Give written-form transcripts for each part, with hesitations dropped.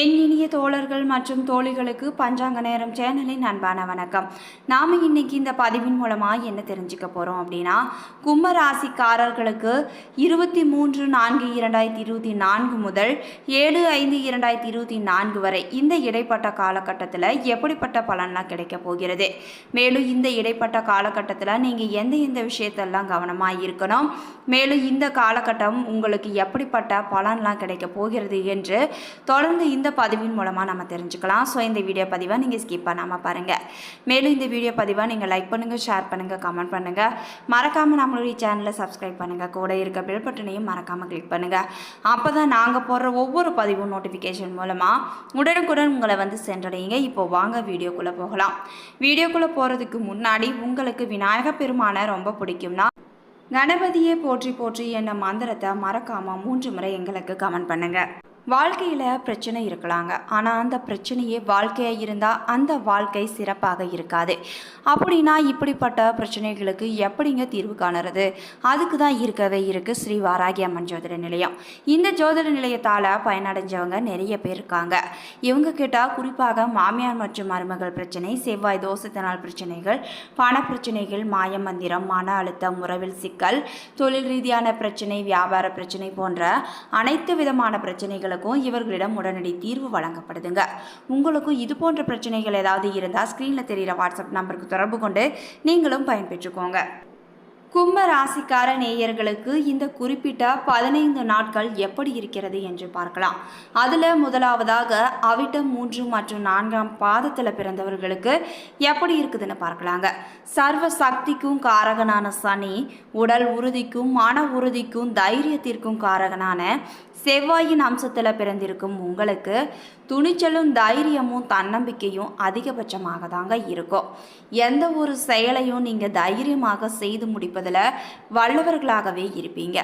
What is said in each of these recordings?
என் இனிய தோழர்கள் மற்றும் தோழிகளுக்கு பஞ்சாங்க நேரம் சேனலின் அன்பான வணக்கம். நாம் இன்னைக்கு இந்த பதிவின் மூலமாக என்ன தெரிஞ்சுக்க போகிறோம் அப்படின்னா, கும்ப ராசிக்காரர்களுக்கு 23/4/2024 முதல் 7/5/2024 வரை இந்த இடைப்பட்ட காலகட்டத்தில் எப்படிப்பட்ட பலன்லாம் கிடைக்க போகிறது, மேலும் இந்த இடைப்பட்ட காலகட்டத்தில் நீங்கள் எந்த விஷயத்தெல்லாம் கவனமாக இருக்கணும், மேலும் இந்த காலகட்டம் உங்களுக்கு எப்படிப்பட்ட பலன்லாம் கிடைக்க போகிறது என்று தொடர்ந்து இந்த பதிவின் மூலமாக நம்ம தெரிஞ்சுக்கலாம். ஸோ இந்த வீடியோ பதிவை நீங்கள் ஸ்கிப் பண்ணாமல் பாருங்கள். மேலும் இந்த வீடியோ பதிவை நீங்கள் லைக் பண்ணுங்கள், ஷேர் பண்ணுங்கள், கமெண்ட் பண்ணுங்கள். மறக்காமல் நம்மளுடைய சேனலை சப்ஸ்கிரைப் பண்ணுங்கள். கூட இருக்க பெல் பட்டனையும் மறக்காமல் கிளிக் பண்ணுங்கள். அப்போ தான் நாங்கள் போடுற ஒவ்வொரு பதிவும் நோட்டிஃபிகேஷன் மூலமாக உடனுக்குடன் உங்களை வந்து சென்றடையுங்க. இப்போ வாங்க வீடியோக்குள்ளே போகலாம். வீடியோக்குள்ளே போகிறதுக்கு முன்னாடி உங்களுக்கு விநாயகர் பெருமானை ரொம்ப பிடிக்கும்னா கணபதியை போற்றி போற்றி என்ற மந்திரத்தை மறக்காமல் 3 முறை எங்களுக்கு கமெண்ட் பண்ணுங்கள். வாழ்க்கையில் பிரச்சனை இருக்கலாங்க, ஆனால் அந்த பிரச்சனையே வாழ்க்கையாக இருந்தால் அந்த வாழ்க்கை சிறப்பாக இருக்காது. அப்படின்னா இப்படிப்பட்ட பிரச்சனைகளுக்கு எப்படிங்க தீர்வு காணுறது? அதுக்கு தான் இருக்கவே இருக்குது ஸ்ரீ வாராகி அம்மன் ஜோதிட நிலையம். இந்த ஜோதிட நிலையத்தால் பயனடைஞ்சவங்க நிறைய பேர் இருக்காங்க. இவங்க கிட்ட குறிப்பாக மாமியார் மற்றும் மருமகள் பிரச்சனை, செவ்வாய் தோஷத்தினால் பிரச்சனைகள், பண பிரச்சனைகள், மாய மந்திரம், மன அழுத்தம், உறவில் சிக்கல், தொழில் ரீதியான பிரச்சனை, வியாபார பிரச்சனை போன்ற அனைத்து விதமான பிரச்சனைகள் இவர்களிடம் உடனடி தீர்வு வழங்கப்படுதுங்க. உங்களுக்கும் இது போன்ற பிரச்சனைகள் ஏதாவது இருந்தால் ஸ்கிரீன்ல தெரிகிற வாட்ஸ்அப் நம்பருக்கு தொடர்பு கொண்டு நீங்களும் பயன்பெற்றுக்கோங்க. கும்ப ராசிக்கார நேயர்களுக்கு இந்த குறிப்பிட்ட 15 நாட்கள் எப்படி இருக்கிறது என்று பார்க்கலாம். அதில் முதலாவதாக அவிட்டம் 3 மற்றும் 4ஆம் பாதத்தில் பிறந்தவர்களுக்கு எப்படி இருக்குதுன்னு பார்க்கலாங்க. சர்வ சக்திக்கும் காரகனான சனி, உடல் உறுதிக்கும் மன உறுதிக்கும் தைரியத்திற்கும் காரகனான செவ்வாயின் அம்சத்தில் பிறந்திருக்கும் உங்களுக்கு துணிச்சலும் தைரியமும் தன்னம்பிக்கையும் அதிகபட்சமாக தாங்க இருக்கும். எந்த ஒரு செயலையும் நீங்கள் தைரியமாக செய்து முடிப்பதில் வல்லவர்களாகவே இருப்பீங்க.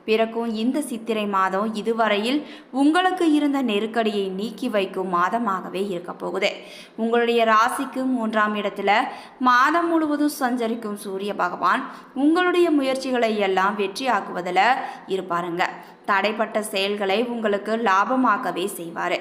பிறக்கும் இந்த சித்திரை மாதம் இதுவரையில் உங்களுக்கு இருந்த நெருக்கடியை நீக்கி வைக்கும் மாதமாகவே இருக்க போகுது. உங்களுடைய ராசிக்கு 3ஆம் இடத்துல மாதம் முழுவதும் சஞ்சரிக்கும் சூரிய பகவான் உங்களுடைய முயற்சிகளை எல்லாம் வெற்றியாக்குவதில் இருப்பாருங்க. தடைப்பட்ட செயல்களை உங்களுக்கு லாபமாகவே செய்வார்.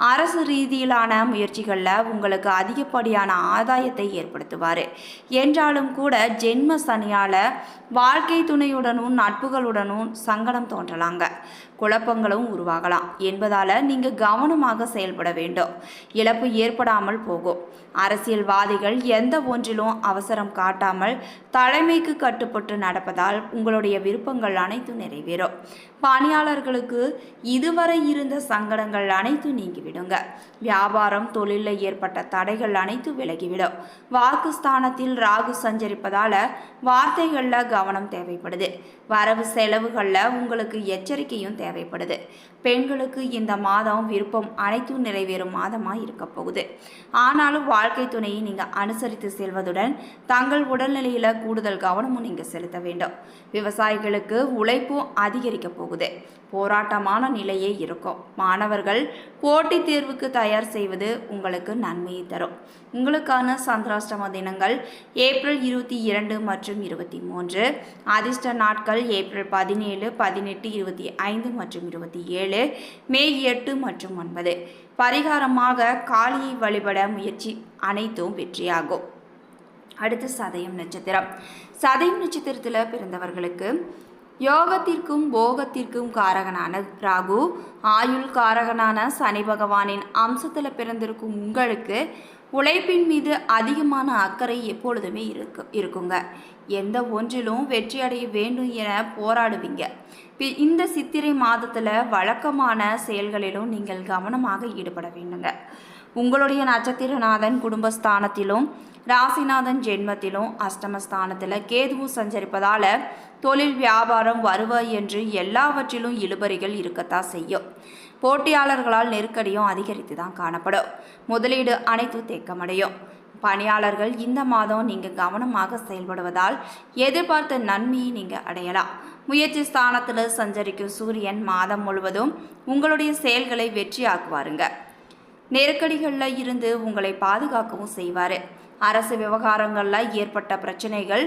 அரசு ரீதியிலான முயற்சிகளில் உங்களுக்கு அதிகப்படியான ஆதாயத்தை ஏற்படுத்துவார். என்றாலும் கூட ஜென்ம சனியால் வாழ்க்கை துணையுடனும் நட்புகளுடனும் சங்கடம் தோன்றலாங்க, குழப்பங்களும் உருவாகலாம் என்பதால் நீங்கள் கவனமாக செயல்பட வேண்டும். இழப்பு ஏற்படாமல் போகும். அரசியல்வாதிகள் எந்த ஒன்றிலும் அவசரம் காட்டாமல் தலைமைக்கு கட்டுப்பட்டு நடப்பதால் உங்களுடைய விருப்பங்கள் அனைத்தும் நிறைவேறும். பணியாளர்களுக்கு இதுவரை இருந்த சங்கடங்கள் அனைத்தும் நீங்கிவிடுங்க. வியாபாரம் தொழிலில் ஏற்பட்ட தடைகள் அனைத்தும் விலகிவிடும். வாக்குஸ்தானத்தில் ராகு சஞ்சரிப்பதால் வார்த்தைகளில் கவனம் தேவைப்படுது. வரவு செலவுகளில் உங்களுக்கு எச்சரிக்கையும் தேவைப்படுது. பெண்களுக்கு இந்த மாதம் விருப்பம் அனைத்தும் நிறைவேறும் மாதமாக இருக்க போகுது. ஆனாலும் வாழ்க்கை துணையை நீங்கள் அனுசரித்து செல்வதுடன் தங்கள் உடல்நிலையில் கூடுதல் கவனமும் நீங்கள் செலுத்த வேண்டும். விவசாயிகளுக்கு உழைப்பும் அதிகரிக்க போகுது. போராட்டமான நிலையே இருக்கும். மாணவர்கள் போட்டித் தேர்வுக்கு தயார் செய்வது உங்களுக்கு நன்மையை தரும். உங்களுக்கான சந்திராஷ்டம தினங்கள் ஏப்ரல் 22 மற்றும் 23. அதிர்ஷ்ட நாட்கள் ஏப்ரல் 17, 18, 25 மற்றும் 27, மே 8 மற்றும் 9. பரிகாரமாக காளியை வழிபட முயற்சி அனைத்தும் வெற்றியாகும். அடுத்து சதயம் நட்சத்திரம். சதயம் நட்சத்திரத்தில் பிறந்தவர்களுக்கு யோகத்திற்கும் போகத்திற்கும் காரகனான ராகு, ஆயுள் காரகனான சனி பகவானின் அம்சத்தில் பிறந்திருக்கும் உங்களுக்கு உழைப்பின் மீது அதிகமான அக்கறை எப்பொழுதுமே இருக்குங்க. எந்த ஒன்றிலும் வெற்றி அடைய வேண்டும் என போராடுவீங்க. இந்த சித்திரை மாதத்தில் வழக்கமான செயல்களிலும் நீங்கள் கவனமாக ஈடுபட வேண்டுங்க. உங்களுடைய நட்சத்திரநாதன் குடும்பஸ்தானத்திலும் ராசிநாதன் ஜென்மத்திலும் அஷ்டமஸ்தானத்தில் கேதுவும் சஞ்சரிப்பதால் தொழில் வியாபாரம் வருவாய் என்று எல்லாவற்றிலும் இழுபறிகள் இருக்கத்தான் செய்யும். போட்டியாளர்களால் நெருக்கடியும் அதிகரித்து தான் காணப்படும். முதலீடு அனைத்தும் தேக்கமடையும். பணியாளர்கள் இந்த மாதம் நீங்கள் கவனமாக செயல்படுவதால் எதிர்பார்த்த நன்மையை நீங்கள் அடையலாம். முயற்சி ஸ்தானத்தில் சஞ்சரிக்கும் சூரியன் மாதம் முழுவதும் உங்களுடைய செயல்களை வெற்றியாக்குவாருங்க. நெருக்கடிகளில் இருந்து உங்களை பாதுகாக்கவும் செய்வார். அரசு விவகாரங்களில் ஏற்பட்ட பிரச்சனைகள்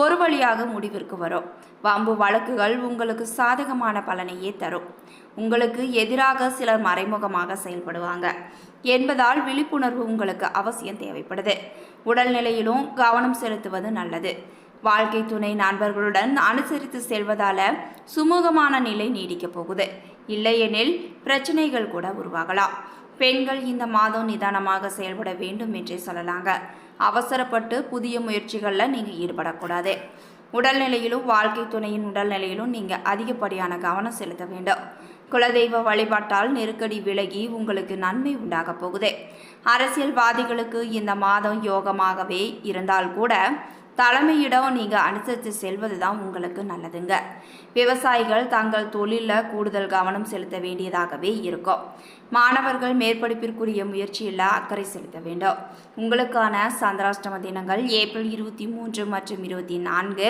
ஒரு வழியாக முடிவிற்கு வரும். வம்பு வழக்குகள் உங்களுக்கு சாதகமான பலனையே தரும். உங்களுக்கு எதிராக சிலர் மறைமுகமாக செயல்படுவாங்க என்பதால் விழிப்புணர்வு உங்களுக்கு அவசியம் தேவைப்படுது. உடல்நிலையிலும் கவனம் செலுத்துவது நல்லது. வாழ்க்கை துணை நண்பர்களுடன் அனுசரித்து செல்வதால சுமூகமான நிலை நீடிக்கப் போகுது. இல்லையெனில் பிரச்சனைகள் கூட உருவாகலாம். பெண்கள் இந்த மாதம் நிதானமாக செயல்பட வேண்டும் என்றே சொல்லலாங்க. அவசரப்பட்டு புதிய முயற்சிகளில் நீங்கள் ஈடுபடக்கூடாது. உடல்நிலையிலும் வாழ்க்கை துணையின் உடல்நிலையிலும் நீங்கள் அதிகப்படியான கவனம் செலுத்த வேண்டும். குலதெய்வ வழிபாட்டால் நெருக்கடி விலகி உங்களுக்கு நன்மை உண்டாக போகுது. அரசியல்வாதிகளுக்கு இந்த மாதம் யோகமாகவே இருந்தால் கூட தலைமையிடம் நீங்கள் அனுசரித்து செல்வது தான் உங்களுக்கு நல்லதுங்க. விவசாயிகள் தங்கள் தொழிலில் கூடுதல் கவனம் செலுத்த வேண்டியதாகவே இருக்கும். மாணவர்கள் மேற்படிப்பிற்குரிய முயற்சியில் அக்கறை செலுத்த வேண்டும். உங்களுக்கான சந்திராஷ்டம தினங்கள் ஏப்ரல் 23 மற்றும் 24.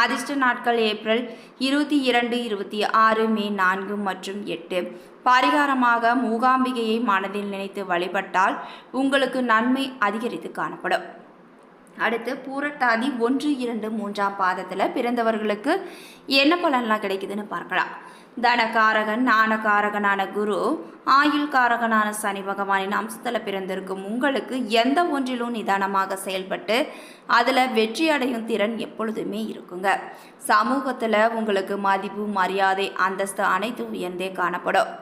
அதிர்ஷ்ட நாட்கள் ஏப்ரல் 22, 26, மே 4 மற்றும் 8. பரிகாரமாக மூகாம்பிகையை மனதில் நினைத்து வழிபட்டால் உங்களுக்கு நன்மை அதிகரித்து காணப்படும். அடுத்து பூரட்டாதி 1, 2, 3ஆம் பாதத்தில் பிறந்தவர்களுக்கு என்ன பலன்லாம் கிடைக்குதுன்னு பார்க்கலாம். தனகாரகன் ஞானகாரகனான குரு, ஆயுள் காரகனான சனி பகவானின் அம்சத்தில் பிறந்திருக்கும் உங்களுக்கு எந்த ஒன்றிலும் நிதானமாக செயல்பட்டு அதில் வெற்றி அடையும் திறன் எப்பொழுதுமே இருக்குங்க. சமூகத்தில் உங்களுக்கு மதிப்பு, மரியாதை, அந்தஸ்து அனைத்தும் உயர்ந்தே காணப்படும்.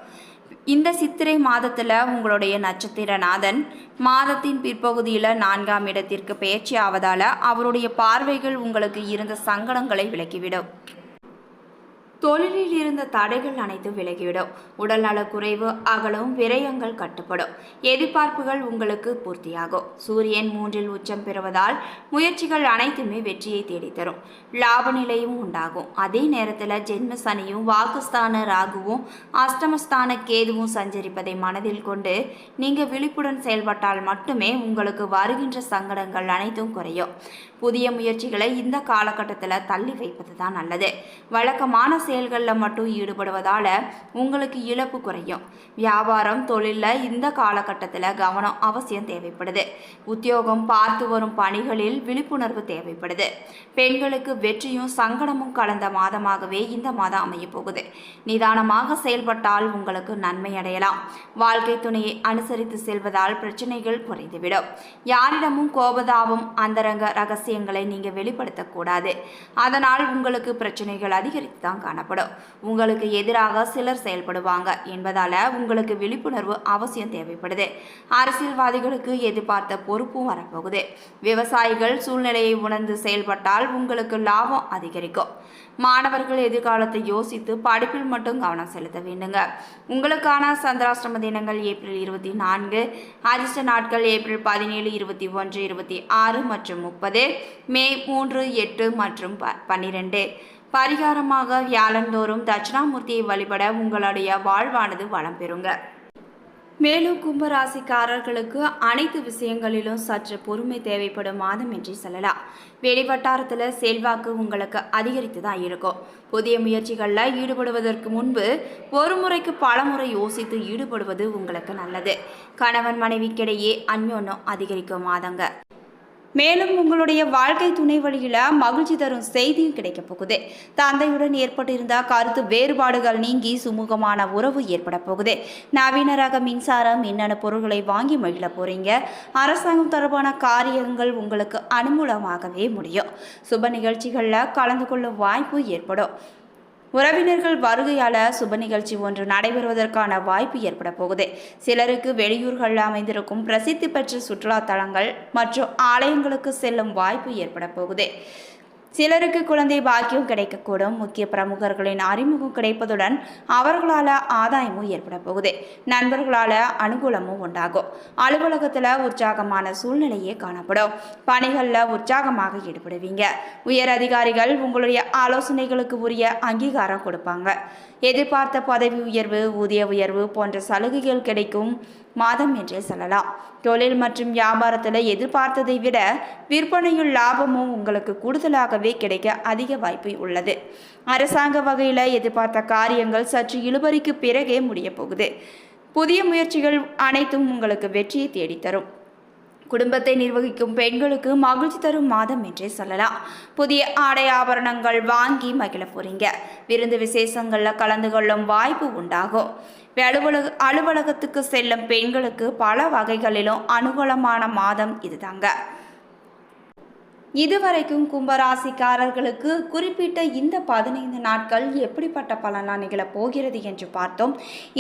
இந்த சித்திரை மாதத்தில் உங்களுடைய நட்சத்திரநாதன் மாதத்தின் பிற்பகுதியில் 4ஆம் இடத்திற்கு பெயர்ச்சி ஆவதால் அவருடைய பார்வைகள் உங்களுக்கு இருந்த சங்கடங்களை விலக்கிவிடும். தொழிலில் இருந்த தடைகள் அனைத்தும் விலகிவிடும். உடல் நலக்குறைவு அகலும், விரயங்கள் கட்டுப்படும், எதிர்பார்ப்புகள் உங்களுக்கு பூர்த்தியாகும். சூரியன் 3இல் உச்சம் பெறுவதால் முயற்சிகள் அனைத்துமே வெற்றியை தேடித்தரும். லாப நிலையும் உண்டாகும். அதே நேரத்தில் ஜென்ம சனியும் வாக்குஸ்தான ராகுவும் அஷ்டமஸ்தான கேதுவும் சஞ்சரிப்பதை மனதில் கொண்டு நீங்கள் விழிப்புடன் செயல்பட்டால் மட்டுமே உங்களுக்கு வருகின்ற சங்கடங்கள் அனைத்தும் குறையும். புதிய முயற்சிகளை இந்த காலகட்டத்தில் தள்ளி வைப்பது தான் நல்லது. வழக்கமான செயல்களில் மட்டும் ஈடுபடுவதால் உங்களுக்கு இழப்பு குறையும். வியாபாரம், தொழிலில் இந்த காலகட்டத்தில் கவனம் அவசியம் தேவைப்படுது. உத்தியோகம் பார்த்து வரும் பணிகளில் விழிப்புணர்வு தேவைப்படுது. பெண்களுக்கு வெற்றியும் சங்கடமும் கலந்த மாதமாகவே இந்த மாதம் அமைய போகுது. நிதானமாக செயல்பட்டால் உங்களுக்கு நன்மை அடையலாம். வாழ்க்கை துணையை அனுசரித்து செல்வதால் பிரச்சனைகள் குறைந்துவிடும். யாரிடமும் கோபதாபம், அந்தரங்க ரகசியங்களை நீங்கள் வெளிப்படுத்தக்கூடாது. அதனால் உங்களுக்கு பிரச்சனைகள் அதிகரித்து தான் காணப்படும். உங்களுக்கு எதிராக சிலர் செயல்படுவாங்க என்பதால உங்களுக்கு விழிப்புணர்வு அவசியம் தேவைப்படுது. அரசியல்வாதிகளுக்கு எதிர்பார்த்த பொறுப்பும் வரப்போகுது. விவசாயிகள் சூழ்நிலையை உணர்ந்து செயல்பட்டால் உங்களுக்கு லாபம் அதிகரிக்கும். மாணவர்கள் எதிர்காலத்தை யோசித்து படிப்பில் மட்டும் கவனம் செலுத்த வேண்டுங்க. உங்களுக்கான சந்திராஷ்டம தினங்கள் ஏப்ரல் 24. அதிர்ஷ்ட நாட்கள் ஏப்ரல் 17, 21, 26 மற்றும் 30. மே 3, 8 மற்றும் 12. பரிகாரமாக வியாழந்தோறும் தட்சிணாமூர்த்தியை வழிபட உங்களுடைய வாழ்வானது வளம் பெறுங்க. மேலும் கும்பராசிக்காரர்களுக்கு அனைத்து விஷயங்களிலும் சற்று பொறுமை தேவைப்படும் மாதம் என்று சொல்லலாம். வெளிவட்டாரத்தில் செல்வாக்கு உங்களுக்கு அதிகரித்து தான் இருக்கும். புதிய முயற்சிகளில் ஈடுபடுவதற்கு முன்பு ஒரு முறைக்கு பல முறை யோசித்து ஈடுபடுவது உங்களுக்கு நல்லது. கணவன் மனைவிக்கிடையே அந்யோன்யம் அதிகரிக்கும் மாதங்க. மேலும் உங்களுடைய வாழ்க்கை துணை வழியில் மகிழ்ச்சி தரும் செய்தியும் கிடைக்க போகுது. தந்தையுடன் ஏற்பட்டிருந்த கருத்து வேறுபாடுகள் நீங்கி சுமூகமான உறவு ஏற்பட போகுது. நவீன ரக மின்சாரம், மின்னணு பொருட்களை வாங்கி மகிழ போறீங்க. அரசாங்கம் தொடர்பான காரியங்கள் உங்களுக்கு அனுகூலமாகவே முடியும். சுப நிகழ்ச்சிகளில் கலந்து கொள்ளும் வாய்ப்பு ஏற்படும். உறவினர்கள் வருகையால் சுப நிகழ்ச்சி ஒன்று நடைபெறுவதற்கான வாய்ப்பு ஏற்பட போகுது. சிலருக்கு வெளியூர்களில் அமைந்திருக்கும் பிரசித்தி பெற்ற சுற்றுலா தலங்கள் மற்றும் ஆலயங்களுக்கு செல்லும் வாய்ப்பு ஏற்பட போகுது. சிலருக்கு குழந்தை பாக்கியம் கிடைக்கக்கூடும். முக்கிய பிரமுகர்களின் அறிமுகம் கிடைப்பதுடன் அவர்களால் ஆதாயமும் ஏற்பட போகுது. நண்பர்களால் அனுகூலமும் உண்டாகும். அலுவலகத்தில் உற்சாகமான சூழ்நிலையே காணப்படும். பணிகளில் உற்சாகமாக ஈடுபடுவீங்க. உயர் அதிகாரிகள் உங்களுடைய ஆலோசனைகளுக்கு உரிய அங்கீகாரம் கொடுப்பாங்க. எதிர்பார்த்த பதவி உயர்வு, ஊதிய உயர்வு போன்ற சலுகைகள் கிடைக்கும் மாதம் என்றே சொல்லலாம். தொழில் மற்றும் வியாபாரத்தில் எதிர்பார்த்ததை விட விற்பனையில் லாபமும் உங்களுக்கு கூடுதலாகவே கிடைக்க அதிக வாய்ப்பு உள்ளது. அரசாங்க வகையில் எதிர்பார்த்த காரியங்கள் சற்று இழுபறிக்கு பிறகே முடிய போகுது. புதிய முயற்சிகள் அனைத்தும் உங்களுக்கு வெற்றியை தேடித்தரும். குடும்பத்தை நிர்வகிக்கும் பெண்களுக்கு மகிழ்ச்சி தரும் மாதம் என்றே சொல்லலாம். புதிய ஆடை ஆபரணங்கள் வாங்கி மகிழ போறீங்க. விருந்து விசேஷங்களில் கலந்து கொள்ளும் வாய்ப்பு உண்டாகும். அலுவலகத்துக்கு செல்லும் பெண்களுக்கு பல வகைகளிலும் அனுகூலமான மாதம் இதுதாங்க. இதுவரைக்கும் கும்பராசிக்காரர்களுக்கு குறிப்பிட்ட இந்த 15 நாட்கள் எப்படிப்பட்ட பலனாக நிகழப் போகிறது என்று பார்த்தோம்.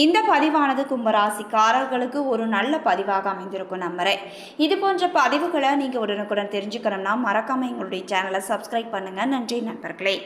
இந்த பதிவானது கும்பராசிக்காரர்களுக்கு ஒரு நல்ல பதிவாக அமைந்திருக்கும் நம்புறேன். இது போன்ற பதிவுகளை நீங்கள் உடனுக்குடன் தெரிஞ்சுக்கணும்னா மறக்காமல் எங்களுடைய சேனலை சப்ஸ்கிரைப் பண்ணுங்கள். நன்றி நண்பர்களே.